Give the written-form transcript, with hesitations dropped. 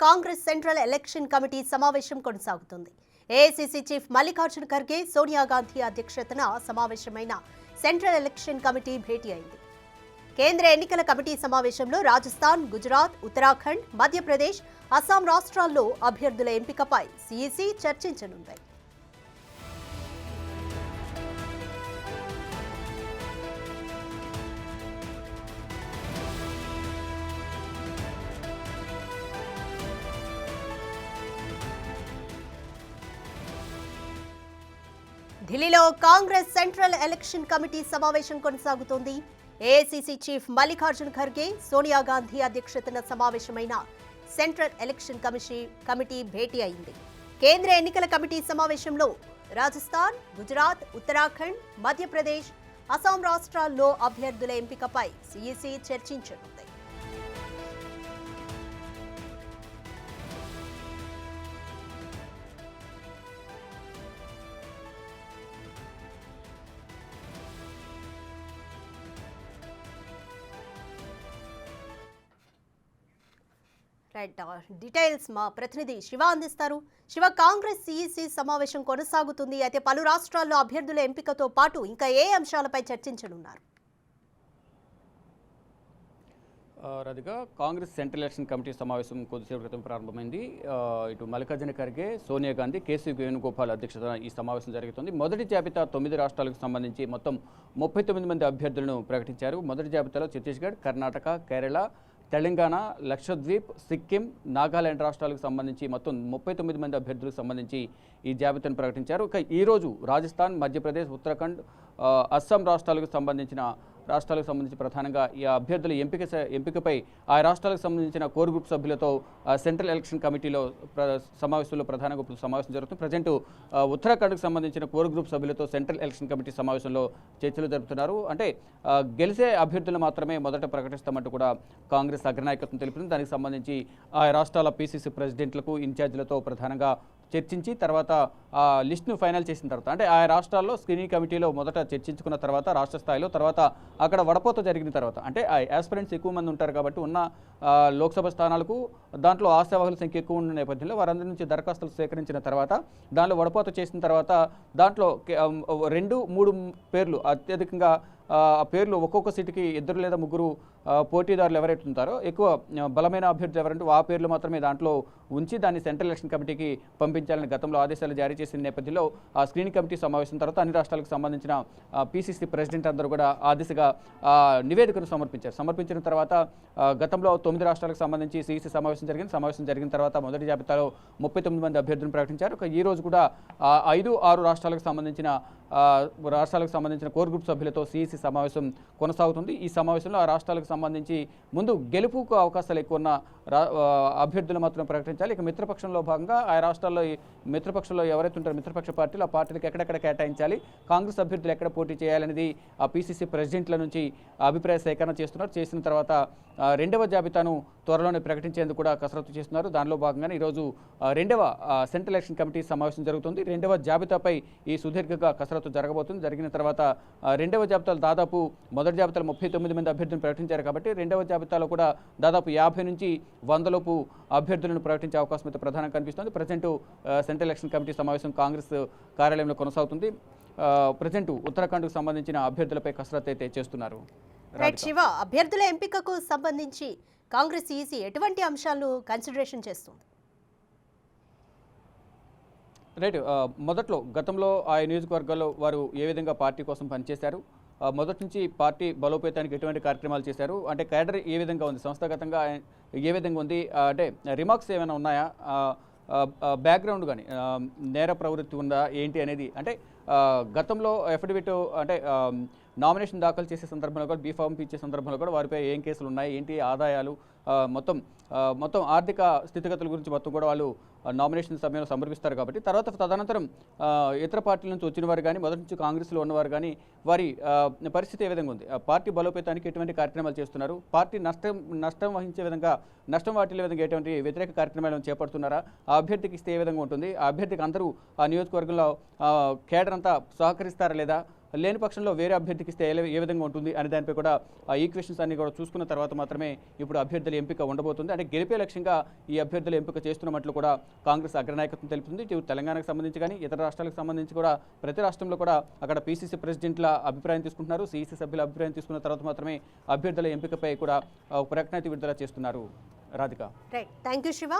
Congress central election committee సమావేశం కొనసాగుతుంది. AICC chief Mallikarjuna Kharge, Sonia Gandhi అధ్యక్షతన సమావేశమైన సెంట్రల్ ఎలక్షన్ కమిటీ భేటీ అయింది. కేంద్ర ఎన్నికల కమిటీ సమావేశంలో రాజస్థాన్, గుజరాత్, ఉత్తరాఖండ్, మధ్యప్రదేశ్, అస్సాం రాష్ట్రాల్లో అభ్యర్థుల ఎంపికపై సీఈసీ చర్చించనుంది. ఢిల్లీలో కాంగ్రెస్ సెంట్రల్ ఎలక్షన్ కమిటీ సమావేశం కొనసాగుతోంది. ఏఐసీసీ చీఫ్ మల్లికార్జున ఖర్గే, సోనియా గాంధీ అధ్యక్షతన సమావేశమైన సెంట్రల్ ఎలక్షన్ కమిటీ భేటీ అయింది. కేంద్ర ఎన్నికల కమిటీ సమావేశంలో రాజస్థాన్, గుజరాత్, ఉత్తరాఖండ్, మధ్యప్రదేశ్, అస్సాం రాష్ట్రాల్లో అభ్యర్థుల ఎంపికపై సీఈసీ చర్చించనుంది. డీటెయిల్స్ మా ప్రతినిధి శివ అందిస్తారు. శివ, కాంగ్రెస్ సీఈసీ సమావేశం కొనసాగుతుంది. అయితే పలు రాష్ట్రాల్లో అభ్యర్థుల ఎంపికతో పాటు ఇంకా ఏ అంశాలపై చర్చించనున్నారు? Radhika, Congress central election committee సమావేశం కొద్దిసేపు క్రితం ప్రారంభమైంది. ఇటు మల్లికార్జున ఖర్గే, సోనియా గాంధీ, కేసీ వేణుగోపాల్ అధ్యక్షతన ఈ సమావేశం జరుగుతుంది. మొదటి జాబితా 9 రాష్ట్రాలకు సంబంధించి మొత్తం 39 మంది అభ్యర్థులను ప్రకటించారు. మొదటి జాబితాలో ఛత్తీస్గఢ్, కర్ణాటక, కేరళ, తెలంగాణ, లక్షద్వీప్, సిక్కిం, నాగాలాండ్ రాష్ట్రాలకు సంబంధించి మొత్తం 39 మంది అభ్యర్థులకు సంబంధించి ఈ జాబితాను ప్రకటించారు. ఇక ఈరోజు రాజస్థాన్, మధ్యప్రదేశ్, ఉత్తరాఖండ్, అస్సాం రాష్ట్రాలకు సంబంధించి ప్రధానంగా ఈ అభ్యర్థుల ఎంపికపై ఆ రాష్ట్రాలకు సంబంధించిన కోర్ గ్రూప్ సభ్యులతో సెంట్రల్ ఎలక్షన్ కమిటీలో సమావేశంలో ప్రధానంగా సమావేశం జరుగుతుంది. ప్రజెంట్ ఉత్తరాఖండ్కు సంబంధించిన కోర్ గ్రూప్ సభ్యులతో సెంట్రల్ ఎలక్షన్ కమిటీ సమావేశంలో చర్చలు జరుపుతున్నారు. అంటే గెలిచే అభ్యర్థులు మాత్రమే మొదట ప్రకటిస్తామంటూ కూడా కాంగ్రెస్ అగ్రనాయకత్వం తెలిపింది. దానికి సంబంధించి ఆ రాష్ట్రాల పీసీసీ ప్రెసిడెంట్లకు, ఇన్ఛార్జీలతో ప్రధానంగా చర్చించి తర్వాత ఆ లిస్టును ఫైనల్ చేసిన తర్వాత, అంటే ఆయా రాష్ట్రాల్లో స్క్రీనింగ్ కమిటీలో మొదట చర్చించుకున్న తర్వాత రాష్ట్ర స్థాయిలో, తర్వాత అక్కడ వడపోత జరిగిన తర్వాత, అంటే ఆ యాస్పిరెంట్స్ ఎక్కువ మంది ఉంటారు కాబట్టి ఉన్న లోక్సభ స్థానాలకు దాంట్లో ఆశావాహుల సంఖ్య ఎక్కువ ఉన్న నేపథ్యంలో వారందరి నుంచి దరఖాస్తులు సేకరించిన తర్వాత దానిలో వడపోత చేసిన తర్వాత దాంట్లో 2-3 పేర్లు అత్యధికంగా ఆ పేర్లు ఒక్కొక్క సీటుకి 2 లేదా 3 పోటీదారులు ఎవరైతే ఉంటారో ఎక్కువ బలమైన అభ్యర్థులు ఎవరంటే ఆ పేర్లు మాత్రమే దాంట్లో ఉంచి దాన్ని సెంట్రల్ ఎలక్షన్ కమిటీకి పంపించాలని గతంలో ఆదేశాలు జారీ చేసిన నేపథ్యంలో ఆ స్క్రీనింగ్ కమిటీ సమావేశం తర్వాత అన్ని రాష్ట్రాలకు సంబంధించిన పీసీసీ ప్రెసిడెంట్ అందరూ కూడా ఆ దిశగా నివేదికను సమర్పించిన తర్వాత గతంలో 9 రాష్ట్రాలకు సంబంధించి సీఈసీ సమావేశం జరిగిన తర్వాత మొదటి జాబితాలో 39 మంది అభ్యర్థులను ప్రకటించారు. ఈ రోజు కూడా 5-6 రాష్ట్రాలకు సంబంధించిన కోర్ గ్రూప్ సభ్యులతో సీఈసీ సమావేశం కొనసాగుతుంది. ఈ సమావేశంలో ఆ రాష్ట్రాలకు సంబంధించి ముందు గెలుపుకు అవకాశాలు ఎక్కువ ఉన్న అభ్యర్థులు మాత్రం ప్రకటించాలి. ఇక మిత్రపక్షంలో భాగంగా ఆ రాష్ట్రాల్లో మిత్రపక్షంలో ఎవరైతే ఉంటారో మిత్రపక్ష పార్టీలు, ఆ పార్టీలకు ఎక్కడెక్కడ కేటాయించాలి, కాంగ్రెస్ అభ్యర్థులు ఎక్కడ పోటీ చేయాలనేది ఆ పీసీసీ ప్రెసిడెంట్ల నుంచి అభిప్రాయ సేకరణ చేసిన తర్వాత రెండవ జాబితాను త్వరలోనే ప్రకటించేందుకు కూడా కసరత్తు చేస్తున్నారు. దానిలో భాగంగానే ఈరోజు రెండవ సెంట్రల్ ఎలక్షన్ కమిటీ సమావేశం జరుగుతుంది. రెండవ జాబితాపై ఈ సుదీర్ఘంగా కసరత్తు జరగబోతుంది. జరిగిన తర్వాత రెండవ జాబితాలో దాదాపు మొదటి జాబితాలో 39 మంది అభ్యర్థులను ప్రకటించారు కాబట్టి రెండవ జాబితాలో కూడా దాదాపు 50 నుంచి 100 లోపు అభ్యర్థులను ప్రకటించే అవకాశం అయితే ప్రధానంగా కనిపిస్తుంది. ప్రజెంట్ సెంట్రల్ ఎలక్షన్ కమిటీ సమావేశం కాంగ్రెస్ కార్యాలయంలో కొనసాగుతుంది. ప్రజెంట్ ఉత్తరాఖండ్కు సంబంధించిన అభ్యర్థులపై కసరత్తు అయితే చేస్తున్నారు. శివ, అభ్యర్థుల ఎంపికకు సంబంధించి కాంగ్రెస్ సీఈసీ ఎటువంటి అంశాలను కన్సిడరేషన్ చేస్తుంది? మొదట్లో గతంలో ఆ నియోజకవర్గాల్లో వారు ఏ విధంగా పార్టీ కోసం పనిచేశారు, మొదటి నుంచి పార్టీ బలోపేతానికి ఎటువంటి కార్యక్రమాలు చేశారు, అంటే క్యాడర్ ఏ విధంగా ఉంది, సంస్థాగతంగా ఏ విధంగా ఉంది, అంటే రిమార్క్స్ ఏమైనా ఉన్నాయా, బ్యాక్గ్రౌండ్ కానీ నేర ప్రవృత్తి ఉందా ఏంటి అనేది, అంటే గతంలో ఎఫిడవిట్ అంటే నామినేషన్ దాఖలు చేసే సందర్భంలో కూడా, బీఫామ్ ఇచ్చే సందర్భంలో కూడా వారిపై ఏం కేసులు ఉన్నాయి, ఏంటి ఆదాయాలు, మొత్తం ఆర్థిక స్థితిగతుల గురించి మొత్తం కూడా వాళ్ళు నామినేషన్ సమయంలో సమర్పిస్తారు. కాబట్టి తదనంతరం ఇతర పార్టీల నుంచి వచ్చిన వారు కానీ, మొదటి నుంచి కాంగ్రెస్లో ఉన్నవారు కానీ వారి పరిస్థితి ఏ విధంగా ఉంది, పార్టీ బలోపేతానికి ఎటువంటి కార్యక్రమాలు చేస్తున్నారు, పార్టీ నష్టం వహించే విధంగా, నష్టం వాటిల్లే విధంగా ఎటువంటి వ్యతిరేక కార్యక్రమాలను చేపడుతున్నారా, ఆ అభ్యర్థికి ఇస్తే ఏ విధంగా ఉంటుంది, ఆ అభ్యర్థికి అందరూ ఆ నియోజకవర్గంలో కేడర్ అంతా సహకరిస్తారా లేదా, లేని పక్షంలో వేరే అభ్యర్థికి ఇస్తే ఏ విధంగా ఉంటుంది అనే దానిపై కూడా ఆ ఈక్వేషన్స్ అన్ని కూడా చూసుకున్న తర్వాత మాత్రమే ఇప్పుడు అభ్యర్థుల ఎంపిక ఉండబోతుంది. అంటే గెలిపే లక్ష్యంగా ఈ అభ్యర్థుల ఎంపిక చేస్తున్నట్లు కూడా కాంగ్రెస్ అగ్రనాయకత్వం తెలుపుతుంది. ఇటు తెలంగాణకు సంబంధించి కానీ ఇతర రాష్ట్రాలకు సంబంధించి కూడా ప్రతి రాష్ట్రంలో కూడా అక్కడ పీసీసీ ప్రెసిడెంట్ల అభిప్రాయం తీసుకుంటున్నారు. సీఈసీ సభ్యుల అభిప్రాయం తీసుకున్న తర్వాత మాత్రమే అభ్యర్థుల ఎంపికపై కూడా ప్రకటన విడుదల చేస్తున్నారు. Radhika. Right, thank you Shiva.